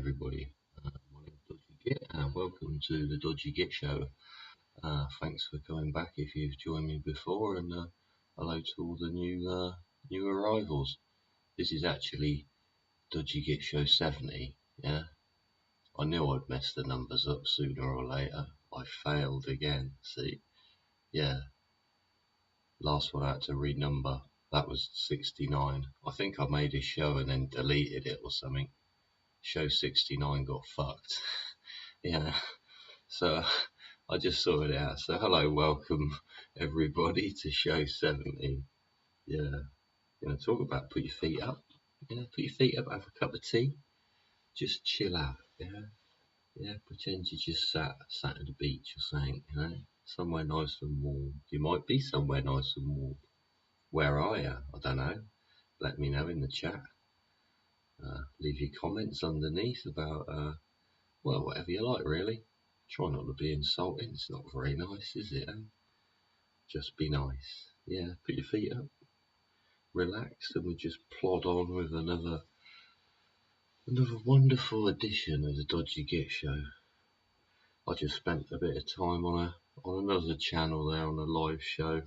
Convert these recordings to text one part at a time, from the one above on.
everybody. My name's Dodgy Git, and welcome to the Dodgy Git Show. Thanks for coming back if you've joined me before, and hello to all the new arrivals. This is actually Dodgy Git Show 70. Yeah, I knew I'd mess the numbers up sooner or later. I failed again. See, yeah, last one I had to renumber. That was 69. I think I made a show and then deleted it or something. Show 69 got fucked. Yeah, so I just sorted it out. So hello, welcome everybody to show 70. Yeah, talk about put your feet up. Yeah, put your feet up, have a cup of tea, just chill out. Yeah, pretend you just sat at the beach or something. Somewhere nice and warm. You might be somewhere nice and warm. Where are you? I don't know. Let me know in the chat. Leave your comments underneath about well, whatever you like, really. Try not to be insulting. It's not very nice, is it? Just be nice. Yeah, put your feet up, relax, and we'll just plod on with another wonderful edition of the Dodgy Git Show. I just spent a bit of time on another channel there on a live show.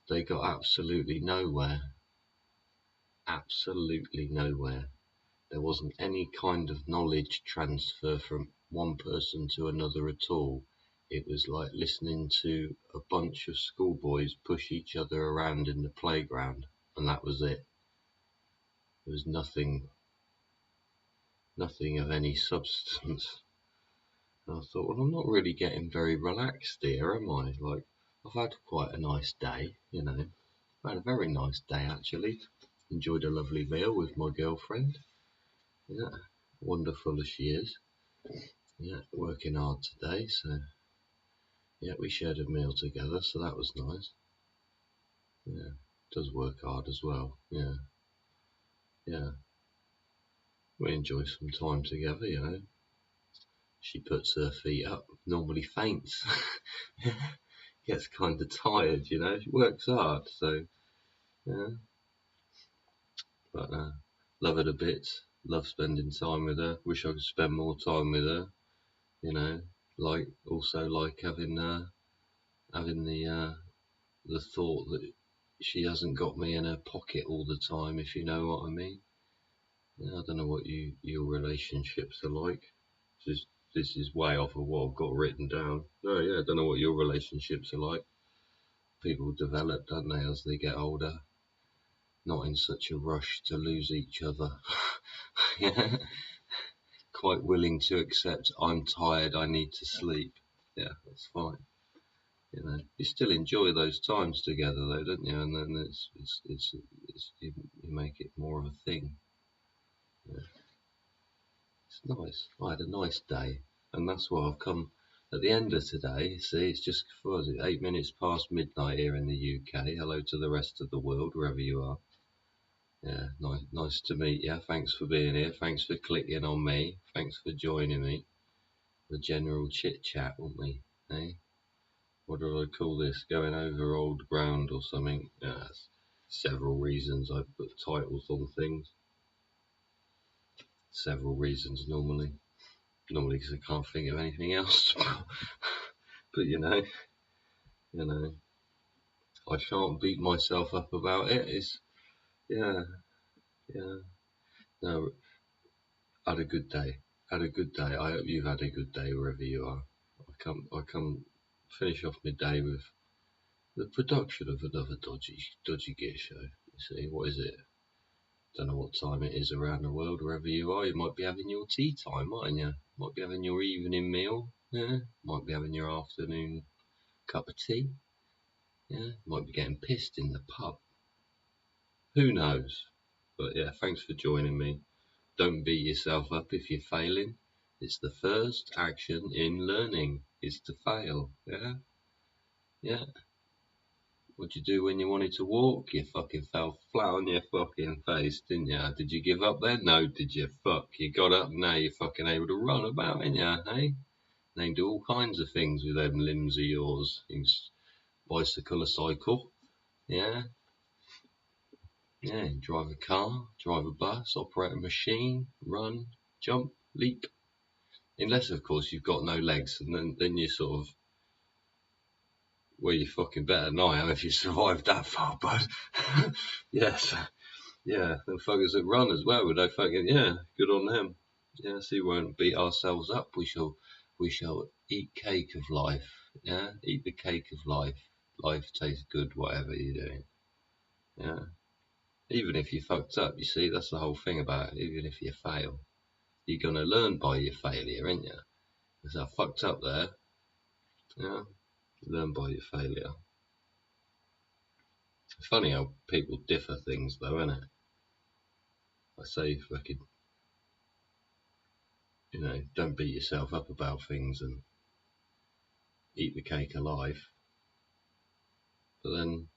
They got absolutely nowhere. Absolutely nowhere. There wasn't any kind of knowledge transfer from one person to another at all. It was like listening to a bunch of schoolboys push each other around in the playground, and that was it. There was nothing of any substance. And I thought, well, I'm not really getting very relaxed here, am I? Like, I've had quite a nice day, I've had a very nice day, actually. Enjoyed a lovely meal with my girlfriend. Yeah, wonderful as she is. Yeah, working hard today, so yeah, we shared a meal together, so that was nice. Yeah, does work hard as well. Yeah, we enjoy some time together. She puts her feet up, normally faints, gets kind of tired, she works hard, so yeah. But love her to bits, love spending time with her. Wish I could spend more time with her, also like having the thought that she hasn't got me in her pocket all the time, if you know what I mean. Yeah, I don't know what your relationships are like. This is way off of what I've got written down. Oh yeah, I don't know what your relationships are like. People develop, don't they, as they get older? Not in such a rush to lose each other. Yeah. Quite willing to accept, I'm tired, I need to sleep. Yeah, that's fine. You still enjoy those times together, though, don't you? And then you make it more of a thing. Yeah. It's nice. I had a nice day, and that's why I've come at the end of today. See, it's just 8 minutes past midnight here in the UK. Hello to the rest of the world, wherever you are. Yeah, nice to meet you. Thanks for being here. Thanks for clicking on me. Thanks for joining me. The general chit chat, won't we? Eh? What do I call this? Going over old ground or something? Yeah, several reasons I put titles on things. Several reasons normally because I can't think of anything else. But I shan't beat myself up about it. It's yeah. No, had a good day. Had a good day. I hope you've had a good day wherever you are. I come finish off my day with the production of another Dodgy Git Show. You see, what is it? Don't know what time it is around the world, wherever you are. You might be having your tea time, mightn't you? Might be having your evening meal. Yeah. Might be having your afternoon cup of tea. Yeah. Might be getting pissed in the pub. Who knows? But yeah, thanks for joining me. Don't beat yourself up if you're failing. It's the first action in learning is to fail. Yeah. What'd you do when you wanted to walk? You fucking fell flat on your fucking face, didn't you? Did you give up then? No, did you? Fuck, you got up, now you're fucking able to run about, ain't you, hey? Now you do all kinds of things with them limbs of yours. You can bicycle, a cycle, yeah? Yeah, drive a car, drive a bus, operate a machine, run, jump, leap. Unless, of course, you've got no legs, and then you sort of, well, you're fucking better than I am if you survived that far, bud. Yes. Yeah, the fuckers that run as well, they fucking, yeah, good on them. Yeah, so we won't beat ourselves up. We shall eat cake of life. Yeah, eat the cake of life. Life tastes good, whatever you're doing. Yeah, even if you fucked up, you see, that's the whole thing about it. Even if you fail, you're gonna learn by your failure, ain't you? Because I fucked up there. Yeah, learn by your failure. It's funny how people differ things, though, isn't it? I say, fucking, don't beat yourself up about things and eat the cake of life. But then,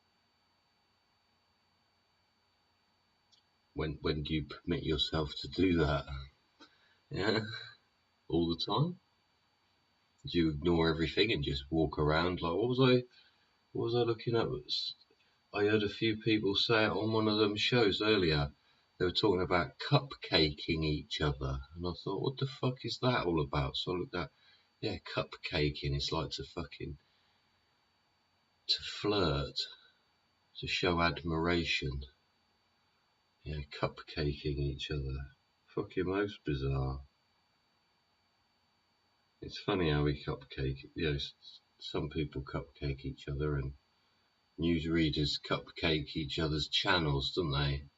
when do you permit yourself to do that? Yeah, all the time? Do you ignore everything and just walk around like, what was I looking at? I heard a few people say it on one of them shows earlier. They were talking about cupcaking each other, and I thought, what the fuck is that all about? So I looked at, yeah, cupcaking. It's like to flirt, to show admiration. Yeah, cupcaking each other. Fucking most bizarre. It's funny how we cupcake. Some people cupcake each other, and newsreaders cupcake each other's channels, don't they?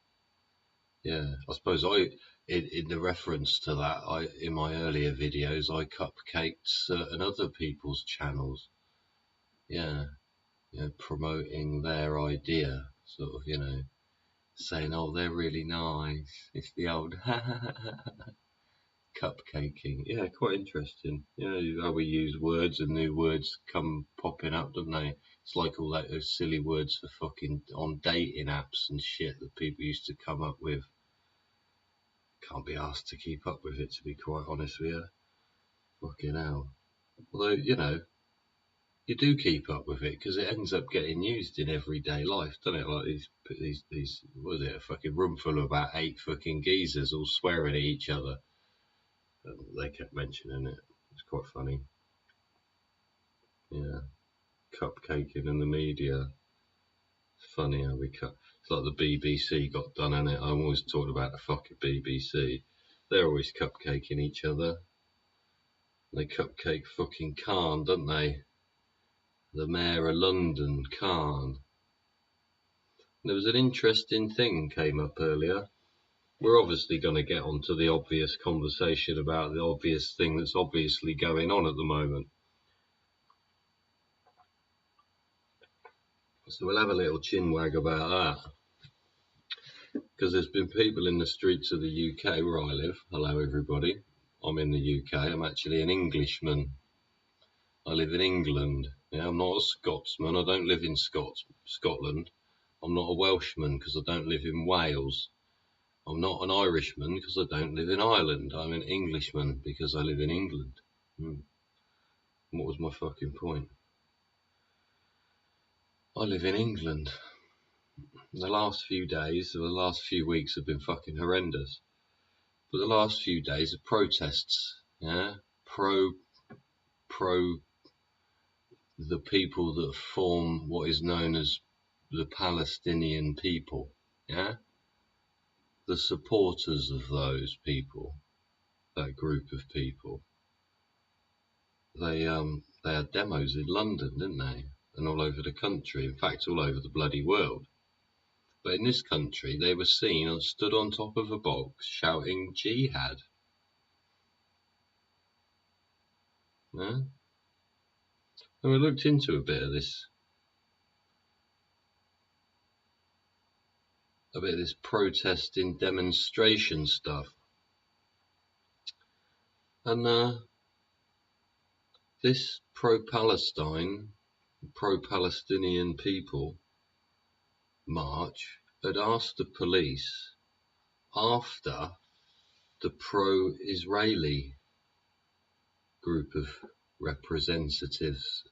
Yeah, I suppose in the reference to that, in my earlier videos, I cupcaked certain other people's channels. Yeah, promoting their idea, sort of, saying, oh, they're really nice. It's the old cupcaking. Yeah, quite interesting. How we use words and new words come popping up, don't they? It's like all those silly words for fucking on dating apps and shit that people used to come up with. Can't be asked to keep up with it, to be quite honest with you. Fucking hell. Although, you do keep up with it because it ends up getting used in everyday life, doesn't it? Like these what was it, a fucking room full of about 8 fucking geezers all swearing at each other. They kept mentioning it. It's quite funny. Yeah, cupcaking in the media. It's funny how we cut. It's like the BBC got done, isn't it? I'm always talking about the fucking BBC. They're always cupcaking each other. They cupcake fucking Khan, don't they? The Mayor of London, Khan. There was an interesting thing came up earlier. We're obviously going to get onto the obvious conversation about the obvious thing that's obviously going on at the moment. So we'll have a little chinwag about that. Because there's been people in the streets of the UK where I live. Hello, everybody. I'm in the UK. I'm actually an Englishman. I live in England. Yeah, I'm not a Scotsman. I don't live in Scotland. I'm not a Welshman because I don't live in Wales. I'm not an Irishman because I don't live in Ireland. I'm an Englishman because I live in England. What was my fucking point? I live in England. The last few days, or the last few weeks have been fucking horrendous. But the last few days of protests, yeah? Pro the people that form what is known as the Palestinian people, yeah? The supporters of those people, that group of people, they had demos in London, didn't they? And all over the country, in fact, all over the bloody world. But in this country, they were seen and stood on top of a box shouting jihad. Yeah? And we looked into a bit of this protesting demonstration stuff. And this pro-Palestinian people march had asked the police after the pro-Israeli group of representatives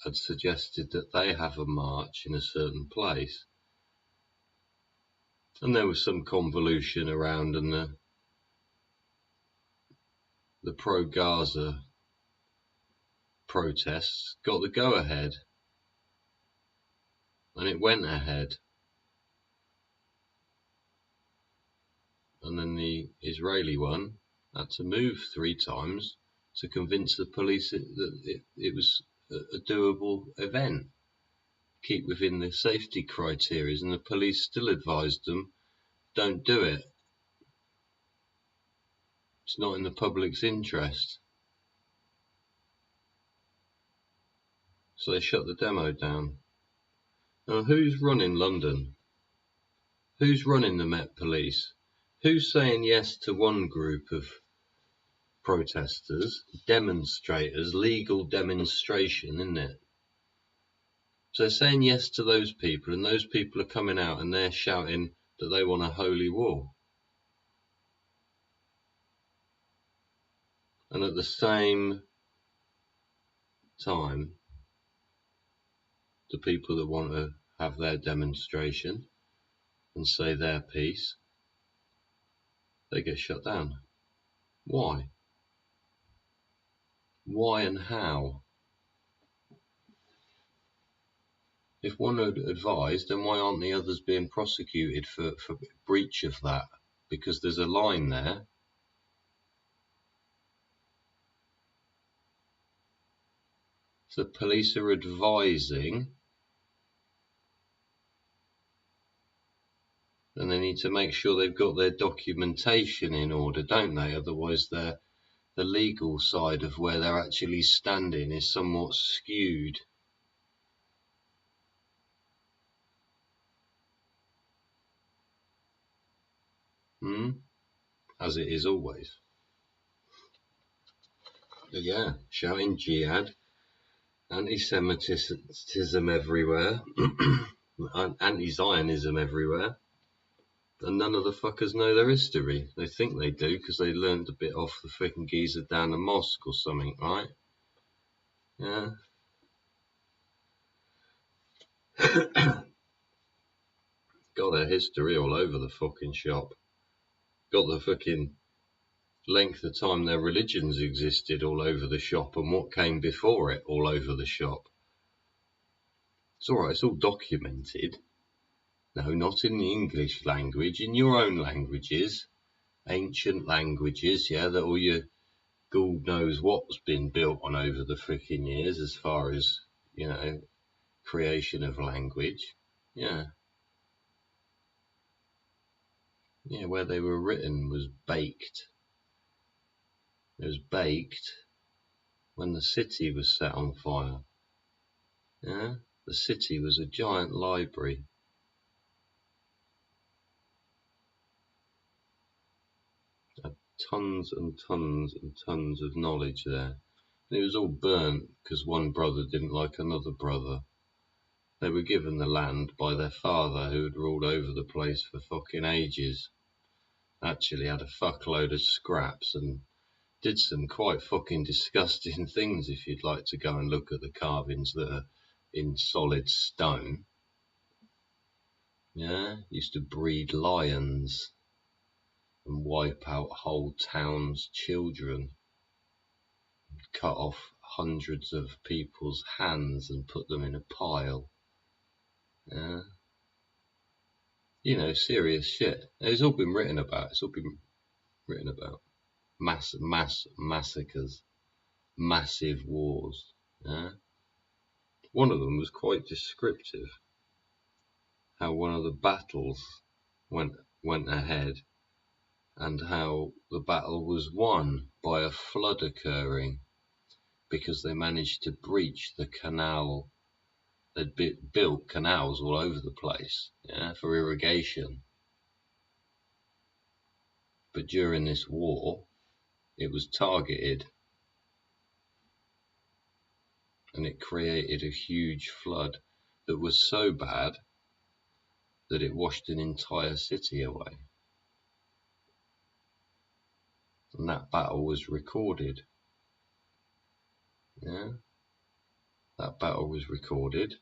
had suggested that they have a march in a certain place. And there was some convolution around, and the pro-Gaza protests got the go-ahead, and it went ahead. And then the Israeli one had to move 3 times to convince the police that it was a doable event, keep within the safety criteria, and the police still advised them, don't do it. It's not in the public's interest. So they shut the demo down. Now, who's running London? Who's running the Met Police? Who's saying yes to one group of protesters, demonstrators, legal demonstration, isn't it? So they're saying yes to those people, and those people are coming out and they're shouting that they want a holy war. And at the same time, the people that want to have their demonstration and say their piece, they get shut down. Why? Why and how? If one had advised, then why aren't the others being prosecuted for breach of that? Because there's a line there. So police are advising, and they need to make sure they've got their documentation in order, don't they? Otherwise, the legal side of where they're actually standing is somewhat skewed. As it is always. But yeah, shouting jihad, anti-Semitism everywhere, anti-Zionism everywhere, and none of the fuckers know their history. They think they do because they learned a bit off the freaking geezer down the mosque or something, right? Yeah. Got their history all over the fucking shop. Got the fucking length of time their religions existed all over the shop, and what came before it all over the shop. It's alright, it's all documented. No, not in the English language, in your own languages, ancient languages, yeah, that all your God knows what's been built on over the freaking years as far as, you know, creation of language. Yeah. Yeah, where they were written was baked. It was baked when the city was set on fire. Yeah, the city was a giant library. Had tons and tons and tons of knowledge there. And it was all burnt because one brother didn't like another brother. They were given the land by their father, who had ruled over the place for fucking ages. Actually had a fuckload of scraps and did some quite fucking disgusting things if you'd like to go and look at the carvings that are in solid stone. Yeah, used to breed lions and wipe out whole towns' children. Cut off hundreds of people's hands and put them in a pile. Yeah. You know, serious shit. It's all been written about. It's all been written about. Mass massacres. Massive wars. Yeah. One of them was quite descriptive. How one of the battles went ahead, and how the battle was won by a flood occurring because they managed to breach the canal. They'd built canals all over the place, yeah, for irrigation. But during this war, it was targeted, and it created a huge flood that was so bad that it washed an entire city away. And that battle was recorded. Yeah, that battle was recorded.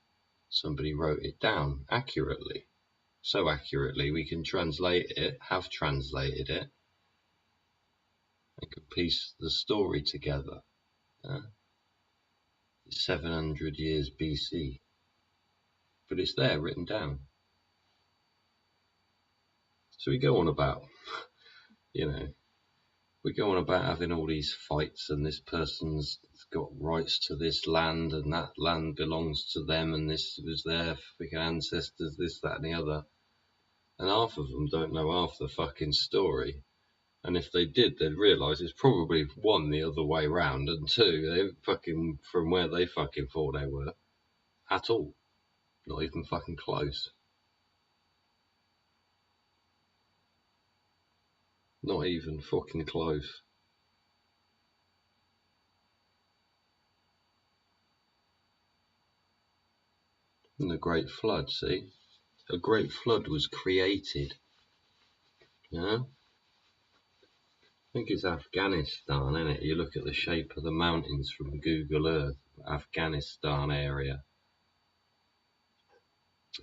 Somebody wrote it down accurately. So accurately we can translate it, have translated it, and could piece the story together. It's 700 years BC, but it's there written down. So we go on about, we go on about having all these fights, and this person's got rights to this land, and that land belongs to them, and this was their freaking ancestors, this, that, and the other. And half of them don't know half the fucking story. And if they did, they'd realise it's probably one, the other way round, and two, they fucking from where they fucking thought they were at all. Not even fucking close. Not even fucking close. And the Great Flood, see? A Great Flood was created. Yeah? I think it's Afghanistan, isn't it? You look at the shape of the mountains from Google Earth, Afghanistan area.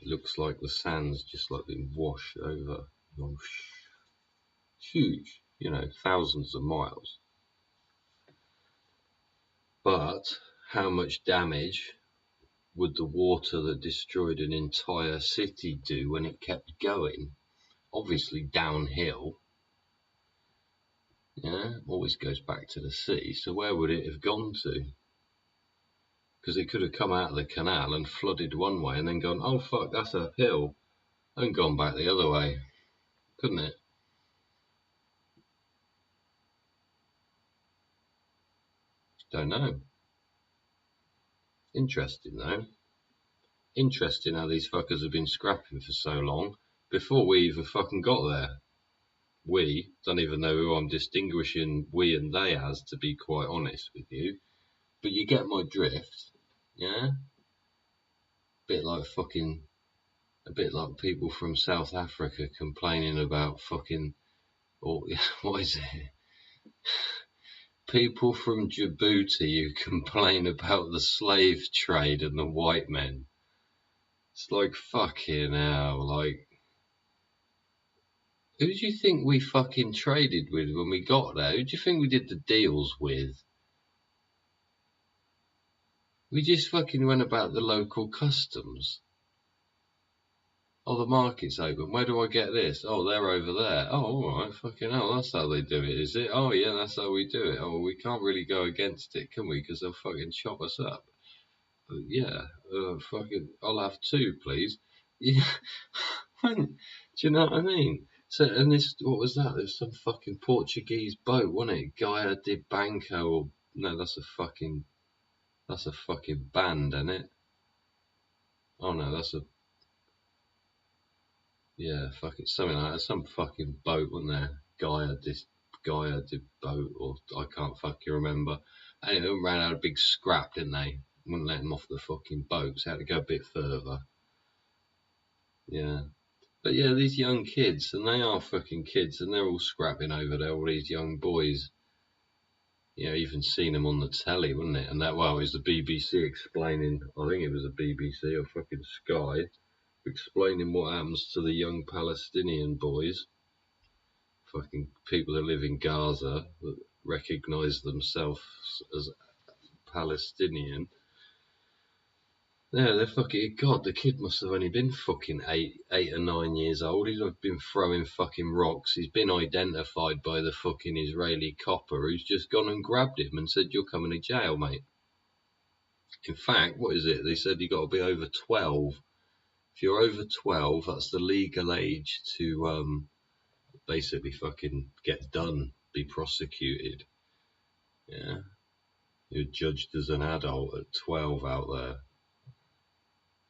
It looks like the sand's just like been washed over. Huge, thousands of miles. But how much damage would the water that destroyed an entire city do when it kept going? Obviously downhill. Yeah, always goes back to the sea. So where would it have gone to? Because it could have come out of the canal and flooded one way and then gone, oh fuck, that's uphill, and gone back the other way, couldn't it? Don't know. Interesting though. Interesting how these fuckers have been scrapping for so long before we even fucking got there. We, don't even know who I'm distinguishing we and they as, to be quite honest with you. But you get my drift, yeah? A bit like people from South Africa complaining about fucking, or what is it? People from Djibouti who complain about the slave trade and the white men. It's like, fucking hell, like, who do you think we fucking traded with when we got there? Who do you think we did the deals with? We just fucking went about the local customs. Oh, the market's open. Where do I get this? Oh, they're over there. Oh, alright, fucking hell, that's how they do it, is it? Oh, yeah, that's how we do it. Oh, we can't really go against it, can we? Because they'll fucking chop us up. Yeah, fucking, I'll have two, please. Yeah, do you know what I mean? So, and this, what was that? There's some fucking Portuguese boat, wasn't it? Gaia de Banco, or, no, that's a fucking band, isn't it? Oh no, yeah, fucking something like that. Some fucking boat, wasn't there? Gaia de boat, or I can't fucking remember. Anyway, they ran out a big scrap, didn't they? Wouldn't let them off the fucking boat, so had to go a bit further. Yeah. But yeah, these young kids, and they are fucking kids, and they're all scrapping over there, all these young boys. Even seen them on the telly, wasn't it? And that, well, it was the BBC explaining, I think it was the BBC or fucking Sky, explaining what happens to the young Palestinian boys, fucking people that live in Gaza, that recognise themselves as Palestinian. Yeah, they're fucking, God, the kid must have only been fucking 8 or 9 years old. He's been throwing fucking rocks. He's been identified by the fucking Israeli copper who's just gone and grabbed him and said, you're coming to jail, mate. In fact, what is it? They said you got to be over 12. If you're over 12, that's the legal age to basically fucking get done, be prosecuted. Yeah. You're judged as an adult at 12 out there.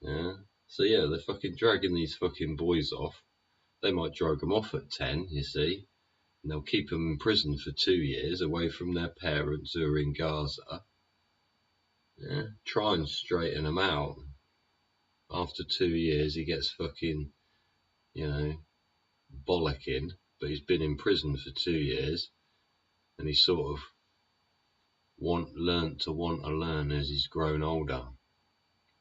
Yeah. So yeah, they're fucking dragging these fucking boys off. They might drag them off at 10, you see. And they'll keep them in prison for 2 years away from their parents who are in Gaza. Yeah. Try and straighten them out. After 2 years, he gets fucking, bollocking, but he's been in prison for 2 years, and he's sort of learnt to want to learn as he's grown older.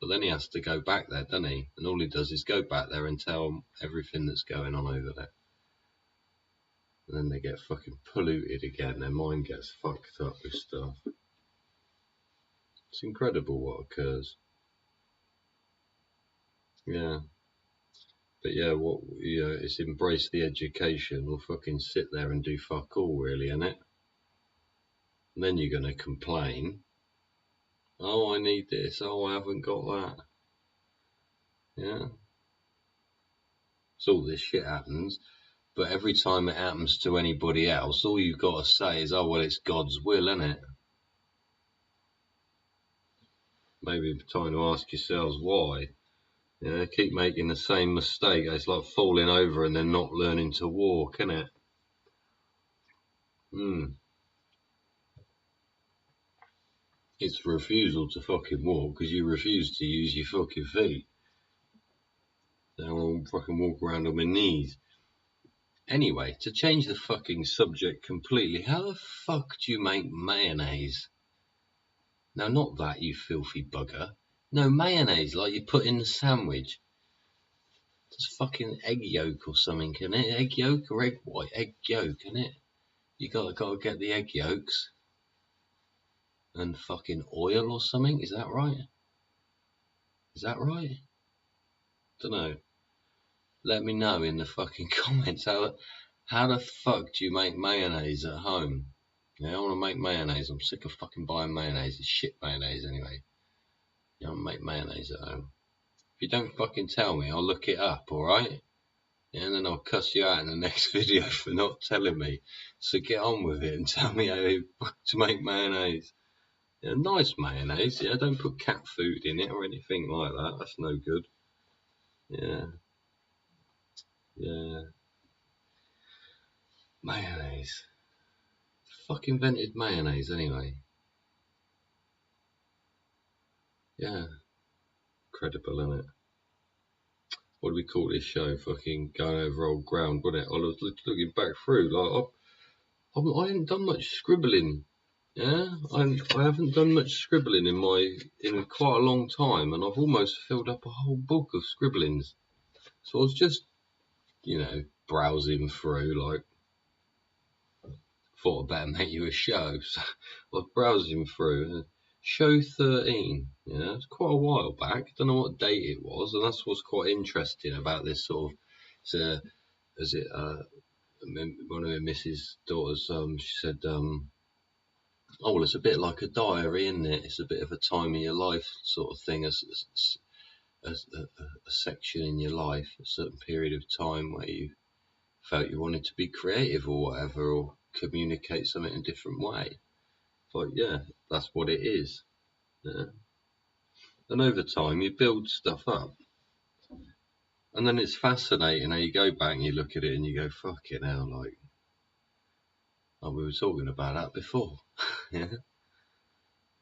But then he has to go back there, doesn't he? And all he does is go back there and tell them everything that's going on over there. And then they get fucking polluted again. Their mind gets fucked up with stuff. It's incredible what occurs. Yeah. But yeah, it's embrace the education or fucking sit there and do fuck all, really, innit? And then you're going to complain. Oh, I need this. Oh, I haven't got that. Yeah. So all this shit happens. But every time it happens to anybody else, all you've got to say is, oh, well, it's God's will, innit? Maybe time to ask yourselves why. Yeah, keep making the same mistake. It's like falling over and then not learning to walk, innit? It's refusal to fucking walk because you refuse to use your fucking feet. Then I'll fucking walk around on my knees. Anyway, to change the fucking subject completely, how the fuck do you make mayonnaise? Now, not that, you filthy bugger. No, mayonnaise, like you put in the sandwich. It's fucking egg yolk or something, innit? Egg yolk or egg white? Egg yolk, innit? You gotta get the egg yolks and fucking oil or something. Is that right? Is that right? Dunno. Let me know in the fucking comments how the fuck do you make mayonnaise at home? Yeah, I want to make mayonnaise. I'm sick of fucking buying mayonnaise. It's shit mayonnaise anyway. You don't make mayonnaise at home. If you don't fucking tell me, I'll look it up, alright? Yeah, and then I'll cuss you out in the next video for not telling me. So get on with it and tell me how to make mayonnaise. Yeah, nice mayonnaise, yeah, don't put cat food in it or anything like that. That's no good. Yeah. Yeah. Mayonnaise. Fuck invented mayonnaise anyway. Yeah. Incredible, isn't it? What do we call this show? Fucking going over old ground, wasn't it? I was looking back through, like, I haven't done much scribbling. Yeah, I haven't done much scribbling in quite a long time, and I've almost filled up a whole book of scribblings. So I was just, browsing through, like, thought I'd better make you a show. So I was browsing through show 13. Yeah, it's quite a while back. Don't know what date it was, and that's what's quite interesting about this sort of. One of my missus' daughters, she said, oh, well, it's a bit like a diary, isn't it? It's a bit of a time of your life sort of thing, as a section in your life, a certain period of time where you felt you wanted to be creative or whatever, or communicate something in a different way. But yeah, that's what it is. Yeah. And over time, you build stuff up. And then it's fascinating how you go back and you look at it and you go, fucking hell, like, oh, we were talking about that before. Yeah.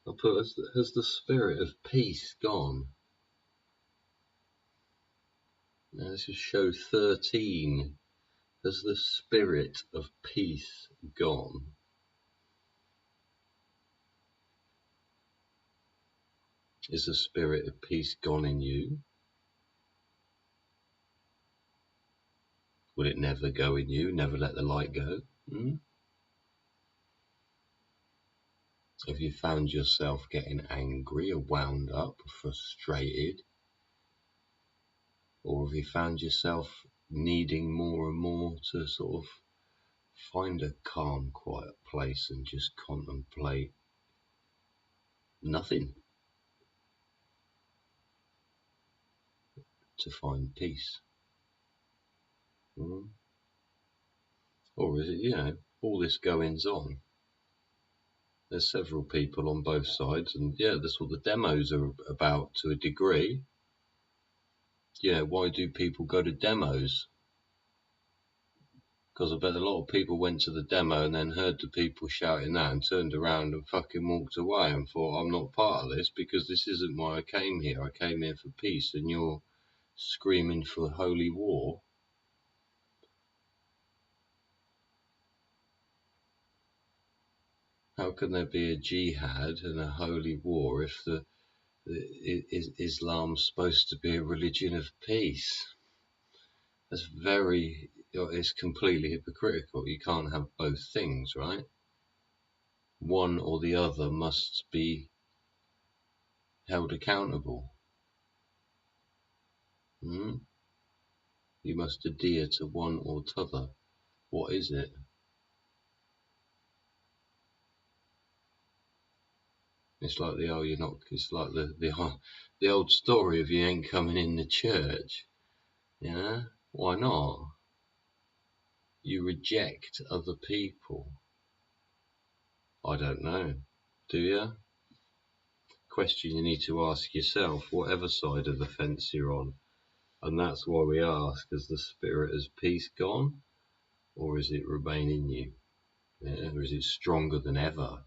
I put, has the spirit of peace gone? Now, this is show 13. Has the spirit of peace gone? Is the spirit of peace gone in you? Will it never go in you? Never let the light go? Have you found yourself getting angry or wound up, frustrated? Or have you found yourself needing more and more to sort of find a calm, quiet place and just contemplate nothing to find peace? Or is it, all this goings on? There's several people on both sides, and yeah, that's what the demos are about to a degree. Yeah, why do people go to demos? Because I bet a lot of people went to the demo and then heard the people shouting that and turned around and fucking walked away and thought, I'm not part of this because this isn't why I came here. I came here for peace and you're screaming for holy war. How can there be a jihad and a holy war if Islam's supposed to be a religion of peace? That's very it's completely hypocritical. You can't have both things, right? One or the other must be held accountable. You must adhere to one or t'other. What is it? It's like it's like the old story of you ain't coming in the church. Yeah? Why not? You reject other people. I don't know. Do you? Question you need to ask yourself, whatever side of the fence you're on. And that's why we ask, has the spirit of peace gone? Or is it remain in you? Yeah? Or is it stronger than ever?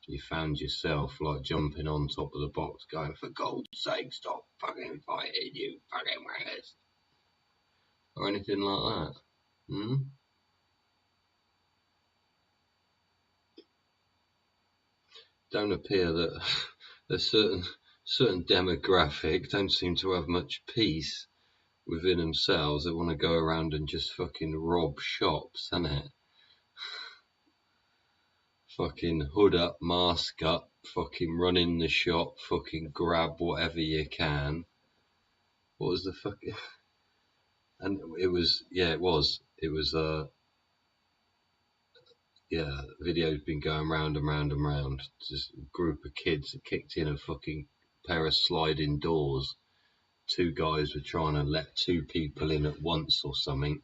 You found yourself like jumping on top of the box going, for God's sake, stop fucking fighting, you fucking wankers. Or anything like that. Don't appear that a certain demographic don't seem to have much peace within themselves. They want to go around and just fucking rob shops, innit? Fucking hood up, mask up, fucking run in the shop, fucking grab whatever you can. What was the fucking... And it was, video's been going round and round and round. Just a group of kids that kicked in a fucking pair of sliding doors. Two guys were trying to let two people in at once or something.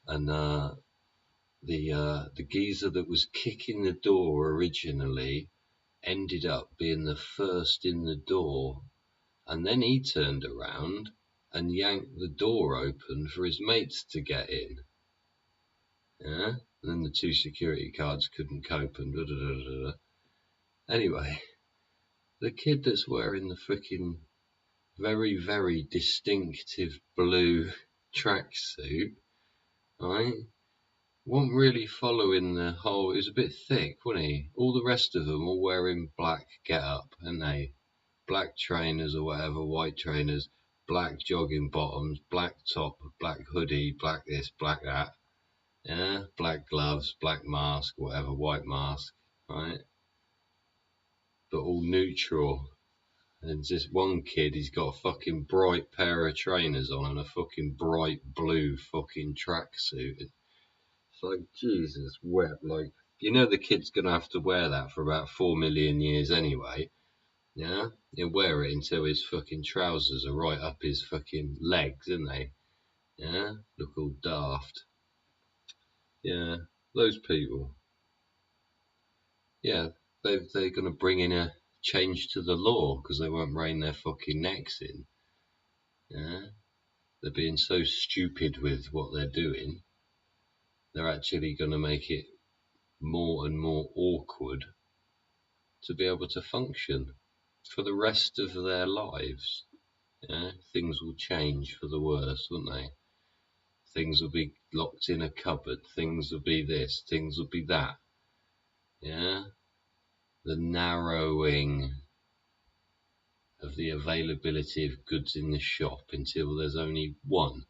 And the geezer that was kicking the door originally ended up being the first in the door, and then he turned around and yanked the door open for his mates to get in. Yeah, and then the two security guards couldn't cope and Anyway, the kid that's wearing the freaking very, very distinctive blue tracksuit, right? Wasn't really following the whole. It was a bit thick, wasn't he? All the rest of them all wearing black get-up, and they black trainers or whatever, white trainers, black jogging bottoms, black top, black hoodie, black this, black that. Yeah, black gloves, black mask, whatever, white mask, right? But all neutral. And just one kid, he's got a fucking bright pair of trainers on and a fucking bright blue fucking tracksuit. It's like, Jesus wept. Like, you know the kid's going to have to wear that for about 4 million years anyway. Yeah? He'll wear it until his fucking trousers are right up his fucking legs, isn't they? Yeah? Look all daft. Yeah, those people. Yeah, they're going to bring in a change to the law because they won't rein their fucking necks in. Yeah? They're being so stupid with what they're doing. They're actually going to make it more and more awkward to be able to function for the rest of their lives. Yeah? Things will change for the worse, won't they? Things will be locked in a cupboard. Things will be this. Things will be that. Yeah? The narrowing of the availability of goods in the shop until there's only one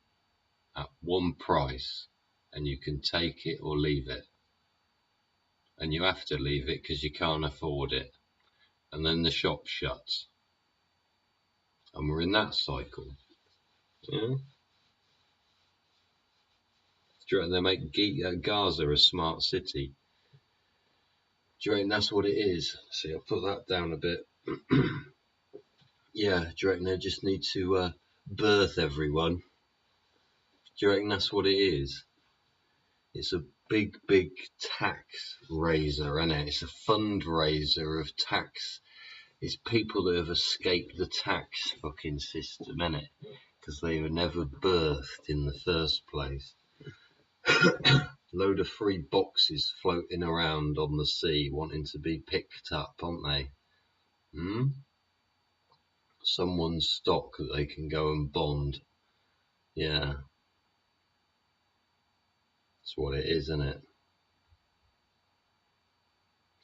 at one price, and you can take it or leave it. And you have to leave it because you can't afford it. And then the shop shuts. And we're in that cycle. Yeah? Do you reckon they make Gaza a smart city? Do you reckon that's what it is? See, I'll put that down a bit. Yeah, do you reckon they just need to birth everyone? Do you reckon that's what it is? It's a big, big tax raiser, isn't it? It's a fundraiser of tax. It's people that have escaped the tax fucking system, isn't it? Because they were never birthed in the first place. Load of free boxes floating around on the sea wanting to be picked up, aren't they? Someone's stock that they can go and bond. Yeah. That's what it is, isn't it?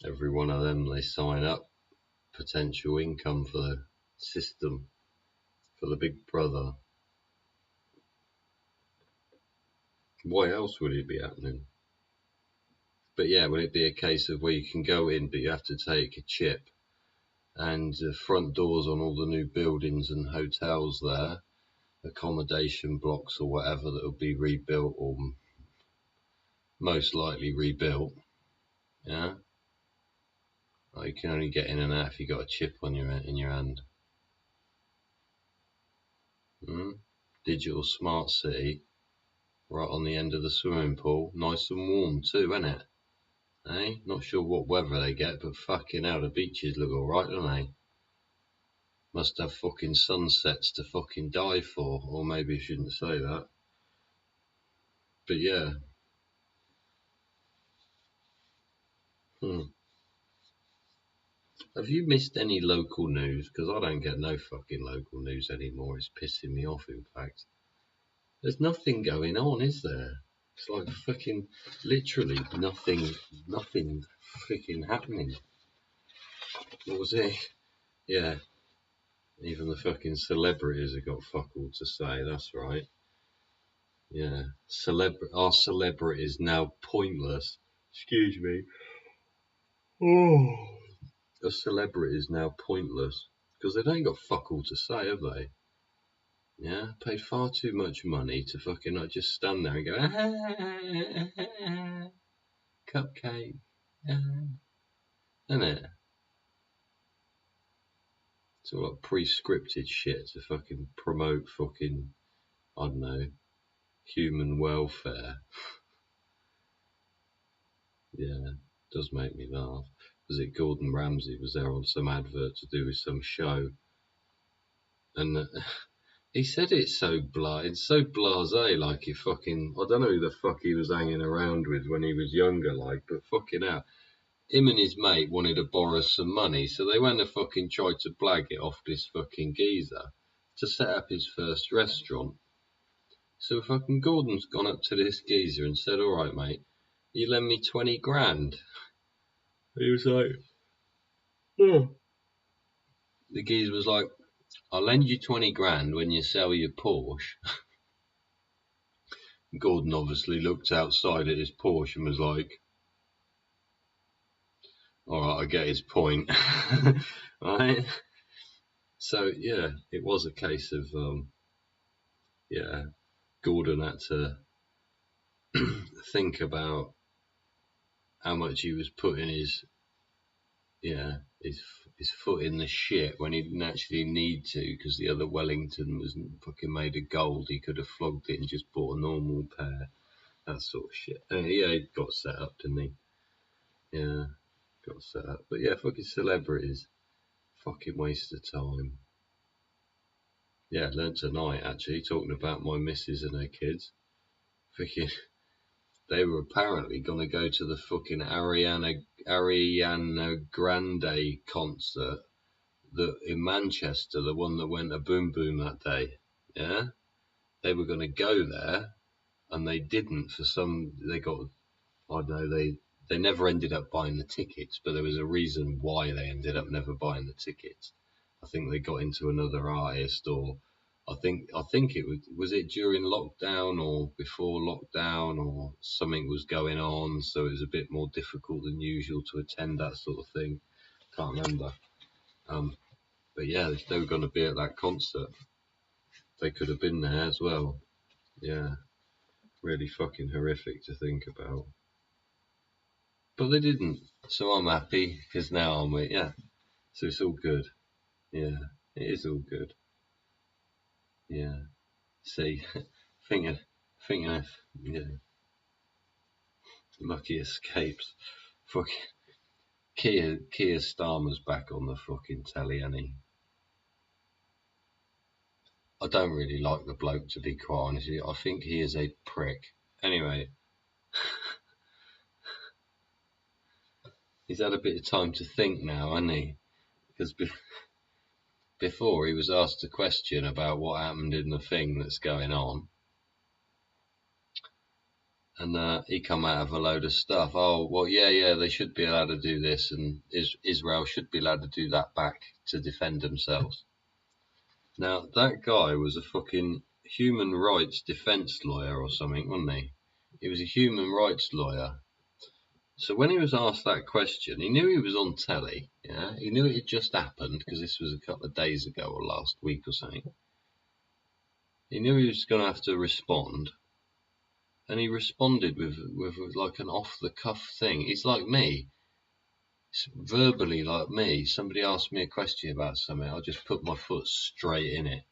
Every one of them, they sign up. Potential income for the system, for the big brother. Why else would it be happening? But yeah, would it be a case of where you can go in, but you have to take a chip, and the front doors on all the new buildings and hotels there, accommodation blocks or whatever that will be rebuilt or most likely rebuilt, yeah? Like you can only get in and out if you got a chip on in your hand. Digital smart city, right on the end of the swimming pool, nice and warm too, isn't it? Eh? Not sure what weather they get, but fucking hell, the beaches look alright, don't they? Must have fucking sunsets to fucking die for, or maybe I shouldn't say that. But yeah. Have you missed any local news? Because I don't get no fucking local news anymore. It's pissing me off, in fact. There's nothing going on, is there? It's like fucking literally nothing freaking happening. What was it? Yeah. Even the fucking celebrities have got fuck all to say, that's right. Yeah. Our celebrities now pointless. Excuse me. Oh. A celebrity is now pointless because they ain't got fuck all to say, have they? Yeah, paid far too much money to fucking not just stand there and go, cupcake, isn't it? It's all like pre-scripted shit to fucking promote fucking, I don't know, human welfare. Yeah, it does make me laugh. Was it Gordon Ramsay was there on some advert to do with some show, and he said it's so blasé, like he fucking, I don't know who the fuck he was hanging around with when he was younger, like, but fucking hell. Him and his mate wanted to borrow some money, so they went and fucking tried to blag it off this fucking geezer to set up his first restaurant. So fucking Gordon's gone up to this geezer and said, alright mate, you lend me 20 grand? He was like, oh. The geezer was like, I'll lend you 20 grand when you sell your Porsche. Gordon obviously looked outside at his Porsche and was like, alright, I get his point. Right? So, yeah, it was a case of, Gordon had to think about how much he was putting his foot in the shit when he didn't actually need to, because the other Wellington wasn't fucking made of gold. He could have flogged it and just bought a normal pair. That sort of shit. Yeah, he got set up, didn't he? Yeah, got set up. But yeah, fucking celebrities. Fucking waste of time. Yeah, learned tonight actually, talking about my missus and her kids. Fucking, they were apparently gonna go to the fucking Ariana Grande concert that in Manchester, the one that went a boom boom that day. Yeah, they were gonna go there, and they didn't for some. They got, I don't know, they never ended up buying the tickets, but there was a reason why they ended up never buying the tickets. I think they got into another artist, or I think it was it during lockdown or before lockdown, or something was going on, so it was a bit more difficult than usual to attend that sort of thing. Can't remember. But yeah, they were going to be at that concert. They could have been there as well. Yeah, really fucking horrific to think about. But they didn't, so I'm happy because now I'm with, yeah. So it's all good. Yeah, it is all good. Yeah. See, thinking of, yeah, lucky escapes. Fucking Keir Starmer's back on the fucking telly, and I don't really like the bloke, to be quite honest with you. I think he is a prick. Anyway, he's had a bit of time to think now, hasn't he? Because before he was asked a question about what happened in the thing that's going on, and he come out of a load of stuff. Oh, well, yeah, they should be allowed to do this, and Israel should be allowed to do that back to defend themselves. Now, that guy was a fucking human rights defense lawyer or something, wasn't he? he was a human rights lawyer. So when he was asked that question, he knew he was on telly. Yeah, he knew it had just happened because this was a couple of days ago or last week or something. He knew he was going to have to respond, and he responded with like an off the cuff thing. He's like me, it's verbally like me. Somebody asked me a question about something, I'll just put my foot straight in it.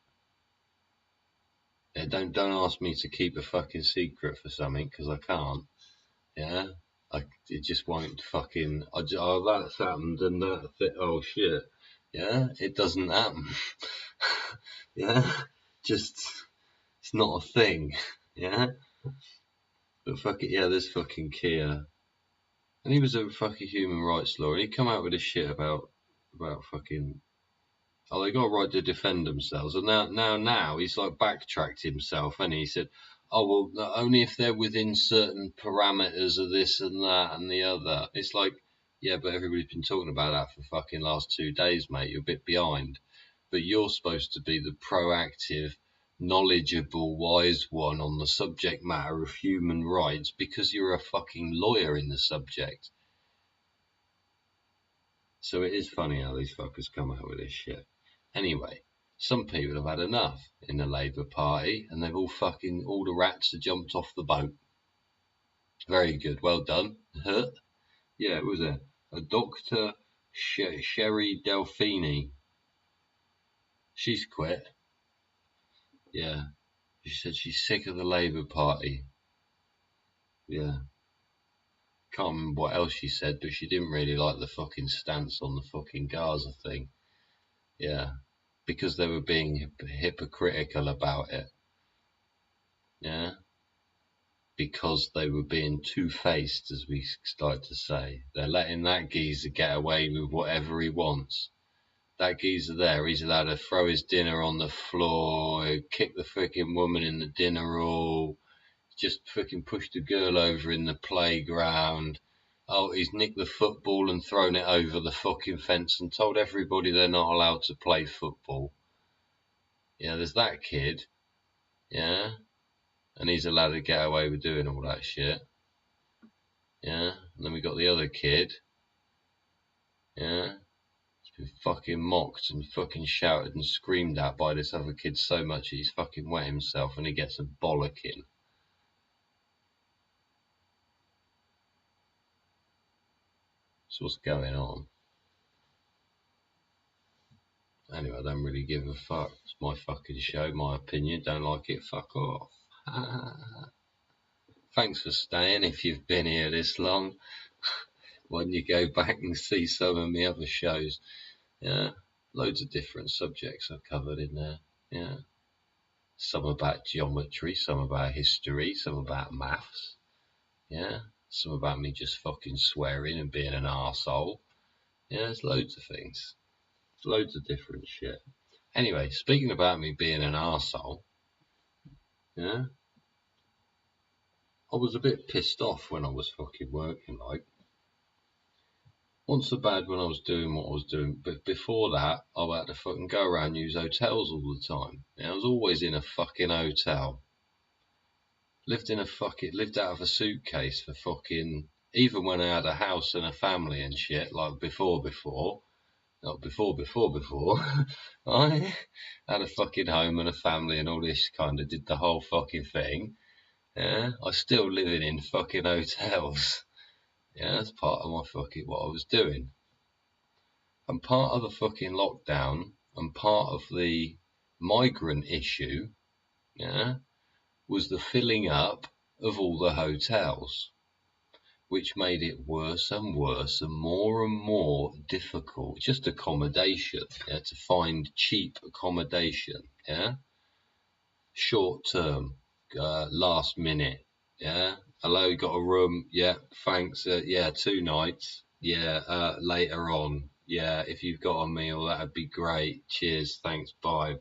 Yeah, don't ask me to keep a fucking secret for something because I can't. Yeah, it just won't fucking. That's happened and that's it. Oh shit. Yeah, it doesn't happen. Yeah, just it's not a thing. Yeah, but fuck it. Yeah, there's fucking Kia, and he was a fucking human rights lawyer. And he come out with this shit about fucking. Oh, they got a right to defend themselves, and now he's like backtracked himself, and he said, "Oh well, only if they're within certain parameters of this and that and the other." It's like, yeah, but everybody's been talking about that for fucking last 2 days, mate. You're a bit behind, but you're supposed to be the proactive, knowledgeable, wise one on the subject matter of human rights because you're a fucking lawyer in the subject. So it is funny how these fuckers come out with this shit. Anyway, some people have had enough in the Labour Party, and they've all the rats have jumped off the boat. Very good, well done. Yeah, it was a Dr. Sherry Delphini. She's quit. Yeah, she said she's sick of the Labour Party. Yeah. Can't remember what else she said, but she didn't really like the fucking stance on the fucking Gaza thing. Yeah. Because they were being hypocritical about it. Yeah, because they were being two-faced, as we like to say. They're letting that geezer get away with whatever he wants. That geezer there, he's allowed to throw his dinner on the floor, kick the freaking woman in the dinner hall, just freaking pushed a girl over in the playground. Oh, he's nicked the football and thrown it over the fucking fence and told everybody they're not allowed to play football. Yeah, there's that kid. Yeah. And he's allowed to get away with doing all that shit. Yeah. And then we got the other kid. Yeah. He's been fucking mocked and fucking shouted and screamed at by this other kid so much that he's fucking wet himself and he gets a bollocking. So what's going on? Anyway, I don't really give a fuck. It's my fucking show, my opinion. Don't like it, fuck off. Thanks for staying if you've been here this long. When you go back and see some of my other shows. Yeah, loads of different subjects I've covered in there. Yeah, some about geometry, some about history, some about maths. Yeah, some about me just fucking swearing and being an arsehole. Yeah, there's loads of things. There's loads of different shit. Anyway, speaking about me being an arsehole, yeah, I was a bit pissed off when I was fucking working, like. Wasn't so bad when I was doing what I was doing, but before that, I had to fucking go around and use hotels all the time. Yeah, I was always in a fucking hotel. Lived out of a suitcase for fucking, even when I had a house and a family and shit, like before, I had a fucking home and a family and all this kind of did the whole fucking thing. Yeah, I still living in fucking hotels. Yeah, that's part of my fucking what I was doing. And part of the fucking lockdown and part of the migrant issue, yeah, was the filling up of all the hotels, which made it worse and worse and more difficult. Just accommodation, yeah, to find cheap accommodation, yeah, short term, last minute, yeah. Hello, you got a room? Yeah, thanks. Yeah, 2 nights. Yeah, later on. Yeah, if you've got a meal, that'd be great. Cheers, thanks, bye.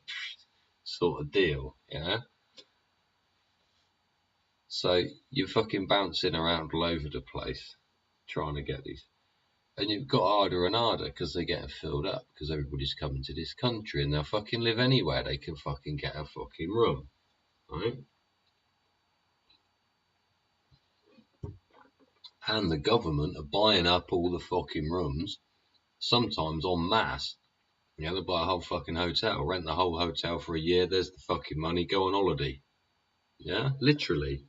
Sort of deal, yeah. So you're fucking bouncing around all over the place trying to get these. And you've got harder and harder because they're getting filled up because everybody's coming to this country and they'll fucking live anywhere. They can fucking get a fucking room, right? and the government are buying up all the fucking rooms, sometimes en masse. You know, they buy a whole fucking hotel, rent the whole hotel for a year, there's the fucking money, go on holiday. Yeah, literally.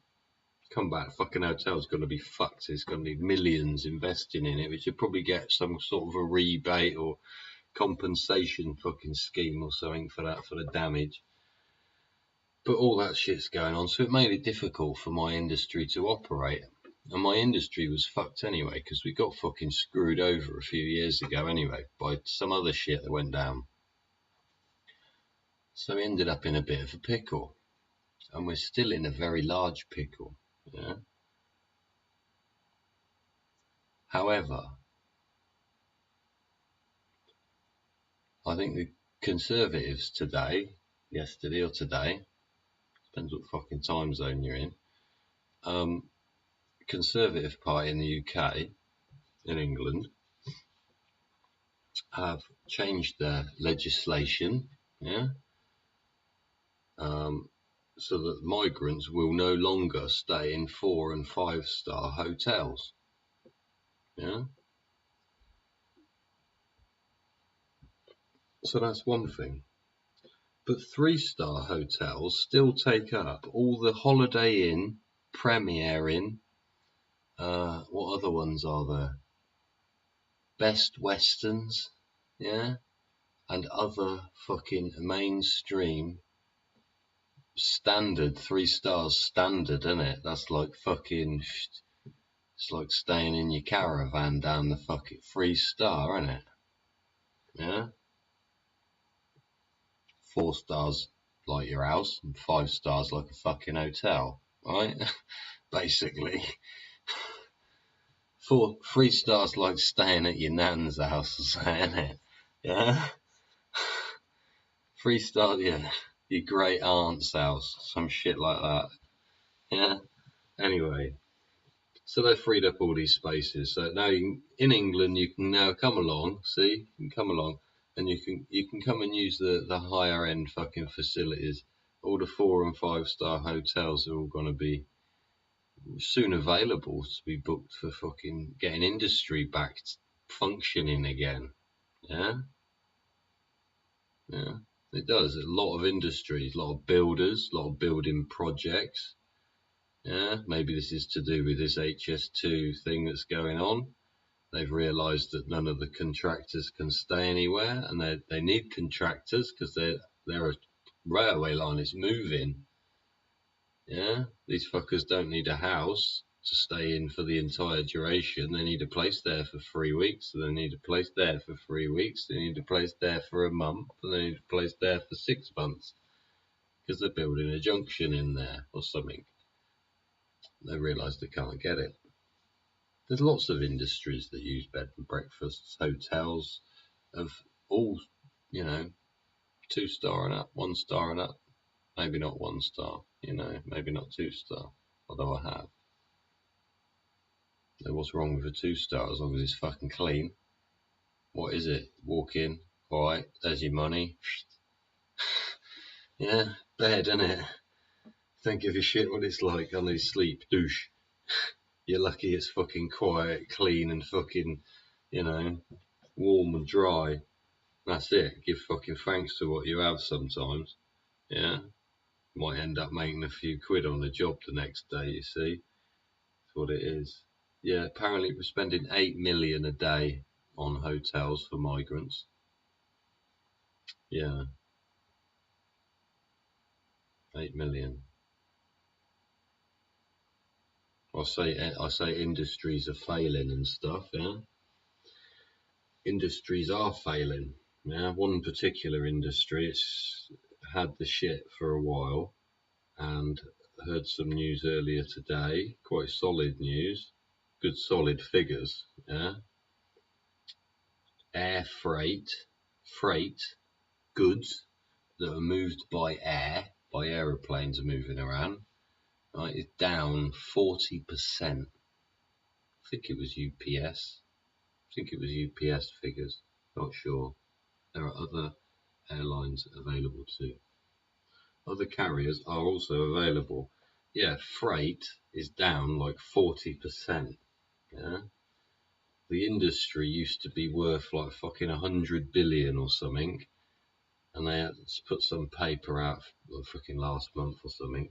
Come back, fucking hotel's going to be fucked. It's going to need millions investing in it, which you'll probably get some sort of a rebate or compensation fucking scheme or something for that, for the damage. But all that shit's going on, so it made it difficult for my industry to operate. And my industry was fucked anyway, because we got fucking screwed over a few years ago anyway, by some other shit that went down. So we ended up in a bit of a pickle. And we're still in a very large pickle. Yeah. However, I think the Conservatives today, yesterday or today, depends what fucking time zone you're in, Conservative Party in the UK, in England, have changed their legislation, yeah, so that migrants will no longer stay in 4- and 5-star hotels, yeah. So that's one thing. But 3-star hotels still take up all the Holiday Inn, Premier Inn, what other ones are there? Best Westerns, yeah, and other fucking mainstream standard 3 stars standard, isn't it? That's like fucking, it's like staying in your caravan down the fucking 3-star, isn't it? Yeah, 4 stars like your house, and 5 stars like a fucking hotel, right? Basically. 3 stars like staying at your nan's house or something, isn't it? Yeah. 3 stars, yeah, your great aunt's house, some shit like that. Yeah. Anyway, so they've freed up all these spaces. So now in England, you can now come along. See, you can come along, and you can come and use the higher end fucking facilities. All the 4- and 5-star hotels are all going to be soon available to be booked for fucking getting industry back functioning again. Yeah, yeah, it does. A lot of industries, a lot of builders, a lot of building projects. Yeah, maybe this is to do with this HS2 thing that's going on. They've realised that none of the contractors can stay anywhere, and they need contractors because they're a railway line is moving. Yeah, these fuckers don't need a house to stay in for the entire duration. They need a place there for 3 weeks, and they need a place there for 3 weeks. They need a place there for a month, and they need a place there for 6 months because they're building a junction in there or something. They realise they can't get it. There's lots of industries that use bed and breakfasts, hotels of all, 2-star and up, 1-star and up. Maybe not 1-star, maybe not 2-star, although I have. So what's wrong with a 2-star as long as it's fucking clean? What is it? Walk in, alright, there's your money. Yeah, bed, innit? Don't give a shit what it's like. I need sleep, douche. You're lucky it's fucking quiet, clean, and fucking, warm and dry. That's it. Give fucking thanks to what you have sometimes. Yeah. Might end up making a few quid on the job the next day, you see. That's what it is. Yeah, apparently we're spending 8 million a day on hotels for migrants. Yeah. 8 million. I say industries are failing and stuff, yeah. Industries are failing. Yeah, one particular industry, it's had the shit for a while, and heard some news earlier today, quite solid news, good solid figures, yeah. Air freight, goods that are moved by air, by aeroplanes are moving around, right, is down 40%. I think it was UPS. I think it was UPS figures, not sure. There are other airlines available too. Other carriers are also available. Yeah, freight is down like 40%. Yeah, the industry used to be worth like fucking 100 billion or something, and they had to put some paper out fucking last month or something.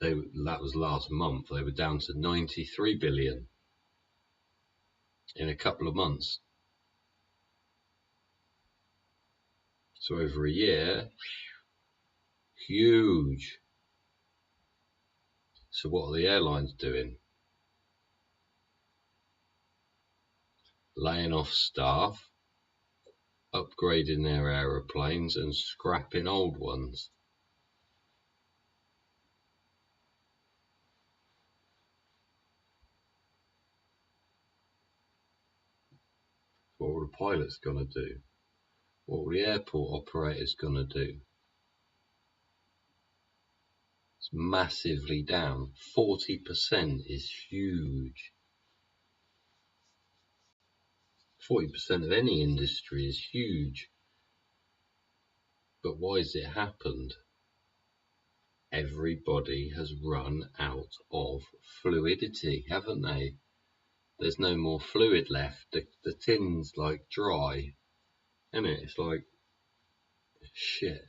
That was last month. They were down to 93 billion in a couple of months. So over a year, huge. So what are the airlines doing? Laying off staff, upgrading their aeroplanes, and scrapping old ones. What are the pilots going to do? What are the airport operators going to do? It's massively down. 40% is huge. 40% of any industry is huge. But why has it happened? Everybody has run out of fluidity, haven't they? There's no more fluid left. The tin's like dry, isn't it? It's like shit.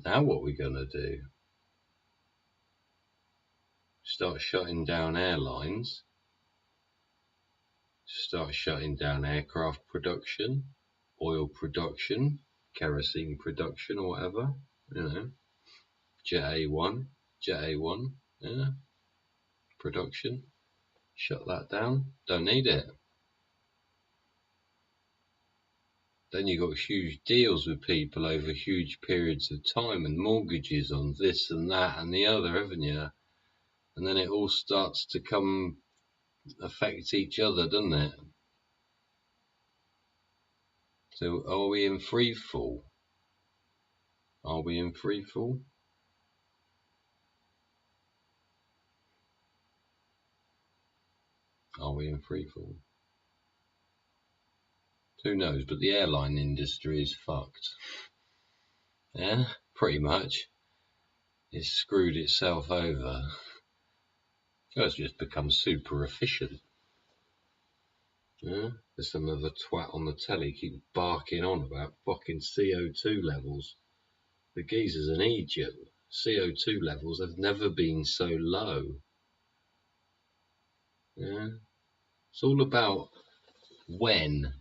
Now what are we gonna do? Start shutting down airlines? Start shutting down aircraft production, oil production, kerosene production, or whatever? You know, Jet A1, yeah, production. Shut that down. Don't need it. Then you got huge deals with people over huge periods of time and mortgages on this and that and the other, haven't you? And then it all starts to come affect each other, doesn't it? So are we in free fall? Are we in free fall? Are we in free fall? Who knows? But the airline industry is fucked. Yeah, pretty much. It's screwed itself over. It's just become super efficient. Yeah, there's some other twat on the telly keep barking on about fucking CO2 levels. The geezers in Egypt, CO2 levels have never been so low. Yeah, it's all about when.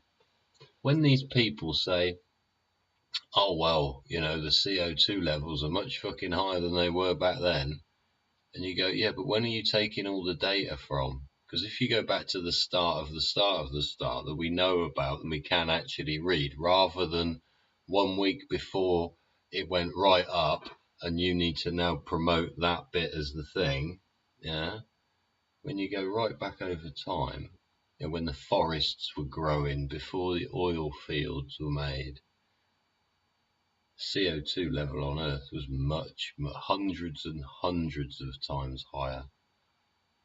When these people say, oh well, you know, the CO2 levels are much fucking higher than they were back then. And you go, yeah, but when are you taking all the data from? Because if you go back to the start of the start that we know about and we can actually read, rather than 1 week before it went right up and you need to now promote that bit as the thing, yeah, when you go right back over time, you know, when the forests were growing, before the oil fields were made, CO2 level on Earth was much, hundreds and hundreds of times higher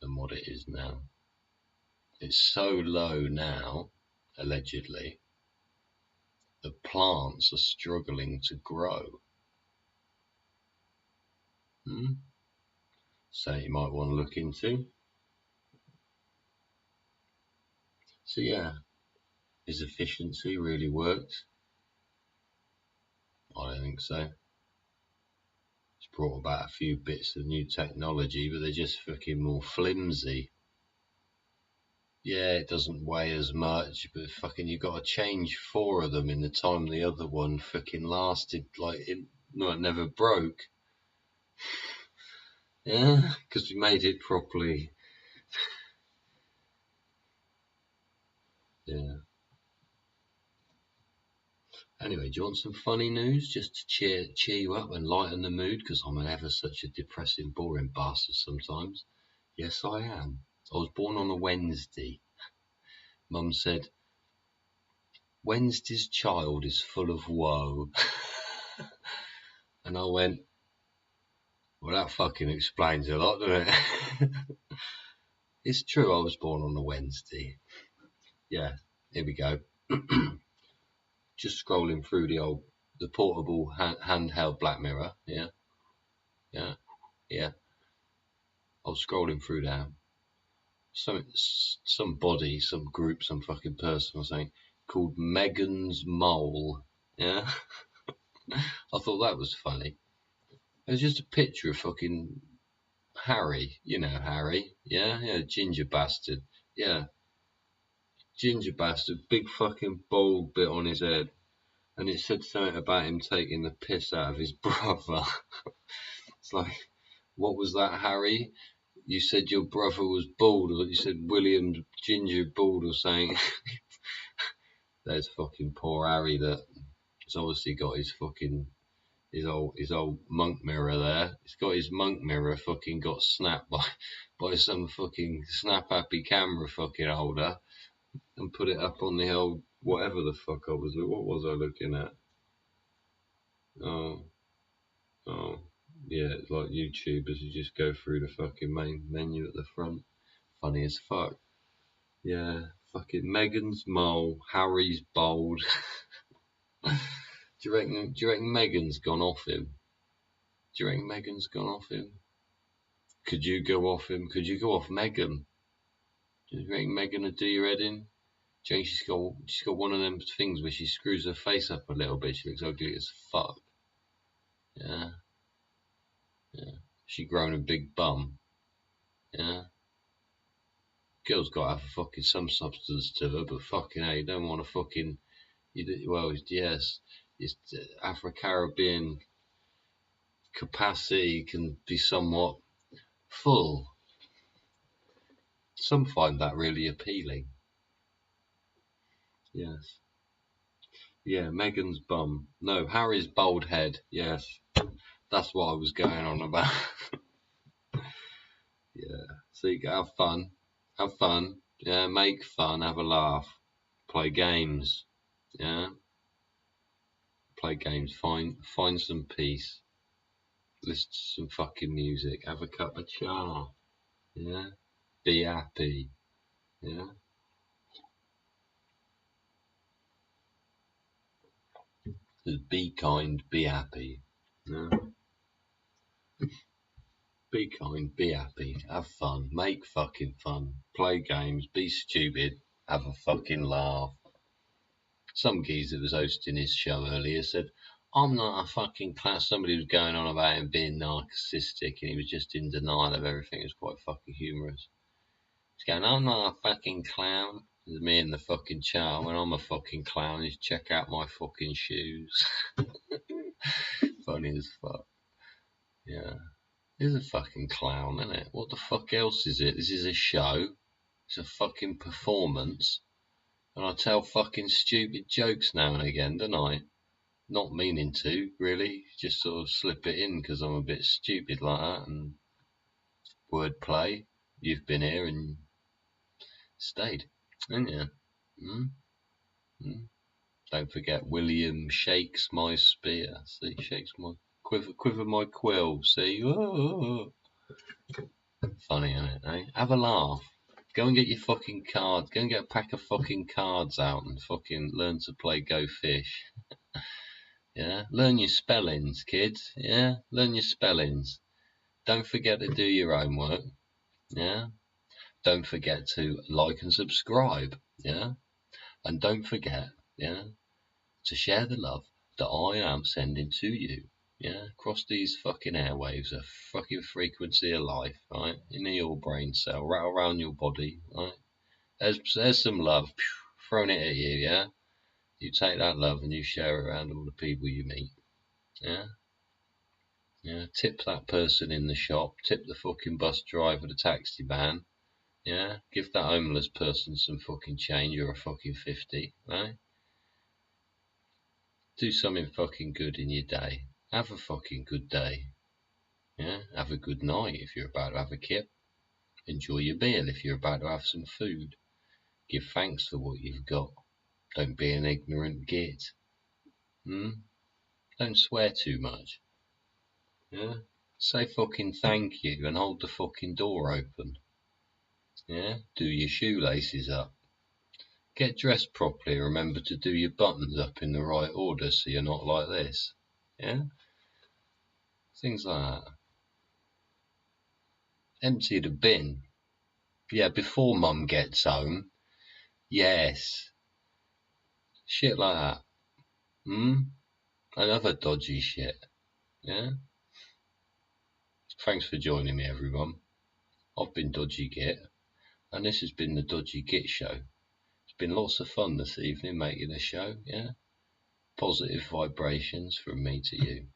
than what it is now. It's so low now, allegedly, the plants are struggling to grow. So you might want to look into. So yeah, is efficiency really worked? I don't think so. It's brought about a few bits of new technology, but they're just fucking more flimsy. Yeah, it doesn't weigh as much, but fucking you got to change 4 of them in the time the other one fucking lasted, like it never broke. Yeah, because we made it properly. Yeah. Anyway, do you want some funny news just to cheer you up and lighten the mood? Because I'm ever such a depressing, boring bastard sometimes. Yes, I am. I was born on a Wednesday. Mum said, Wednesday's child is full of woe. And I went, well, that fucking explains a lot, doesn't it? It's true, I was born on a Wednesday. Yeah, here we go. Just scrolling through the portable handheld Black Mirror. Yeah. I was scrolling through there. Some body, some group, some fucking person or something called Megan's Mole. Yeah. I thought that was funny. It was just a picture of fucking Harry. You know Harry. Yeah, ginger bastard. Yeah. Ginger bastard, big fucking bald bit on his head. And it said something about him taking the piss out of his brother. It's like, what was that, Harry? You said your brother was bald, or you said William Ginger bald or something. There's fucking poor Harry that has obviously got his fucking his old monk mirror there. He's got his monk mirror fucking got snapped by some fucking snap happy camera fucking holder and put it up on the old whatever the fuck I was. What was I looking at? Oh, yeah, it's like YouTubers who just go through the fucking main menu at the front. Funny as fuck. Yeah, fucking Megan's Mole, Harry's bold. Do you reckon Megan's gone off him? Do you reckon Megan's gone off him? Could you go off him? Could you go off Megan? Do you reckon Megan would do your head in? Do you think she's got one of them things where she screws her face up a little bit? She looks ugly as fuck. Yeah. She grown a big bum. Yeah. Girl's got to have fucking some substance to her, but fucking hell, you don't want to fucking. Well, yes, it's Afro-Caribbean capacity can be somewhat full. Some find that really appealing. Yes. Yeah, Megan's bum. No, Harry's bald head. Yes. That's what I was going on about. Yeah. So you can have fun. Have fun. Yeah, make fun, have a laugh. Play games. Yeah. Play games. Find some peace. Listen to some fucking music. Have a cup of cha. Yeah. Be happy. Yeah. Just be kind, be happy. Yeah. Be kind, be happy, have fun, make fucking fun, play games, be stupid, have a fucking laugh. Some geezer that was hosting his show earlier said, I'm not a fucking clown. Somebody was going on about him being narcissistic and he was just in denial of everything. It was quite fucking humorous. He's going, I'm not a fucking clown. There's me in the fucking chat. When I'm a fucking clown, just check out my fucking shoes. Funny as fuck. Yeah. He's a fucking clown, isn't it? What the fuck else is it? This is a show. It's a fucking performance. And I tell fucking stupid jokes now and again, don't I? Not meaning to, really. Just sort of slip it in because I'm a bit stupid like that. And wordplay. You've been here and stayed, haven't you? Don't forget, William shakes my spear. See, shakes my quiver my quill. See, oh. Funny, isn't it? Eh? Have a laugh. Go and get your fucking cards. Go and get a pack of fucking cards out and fucking learn to play Go Fish. Yeah, learn your spellings, kids. Yeah, learn your spellings. Don't forget to do your homework. Yeah. Don't forget to like and subscribe. Yeah. And don't forget, yeah, to share the love that I am sending to you. Yeah, across these fucking airwaves, a fucking frequency of life, right? In your brain cell, right around your body, right? There's some love thrown it at you, yeah? You take that love and you share it around all the people you meet. Yeah? Yeah, tip that person in the shop, tip the fucking bus driver, the taxi man. Yeah? Give that homeless person some fucking change or a fucking 50, right? Do something fucking good in your day. Have a fucking good day. Yeah? Have a good night if you're about to have a kip. Enjoy your meal if you're about to have some food. Give thanks for what you've got. Don't be an ignorant git. Don't swear too much. Yeah? Say fucking thank you and hold the fucking door open. Yeah? Do your shoelaces up. Get dressed properly. Remember to do your buttons up in the right order so you're not like this. Yeah? Things like that. Empty the bin. Yeah, before Mum gets home. Yes. Shit like that. Another dodgy shit. Yeah? Thanks for joining me, everyone. I've been Dodgy Git, and this has been the Dodgy Git Show. It's been lots of fun this evening making a show, yeah? Positive vibrations from me to you.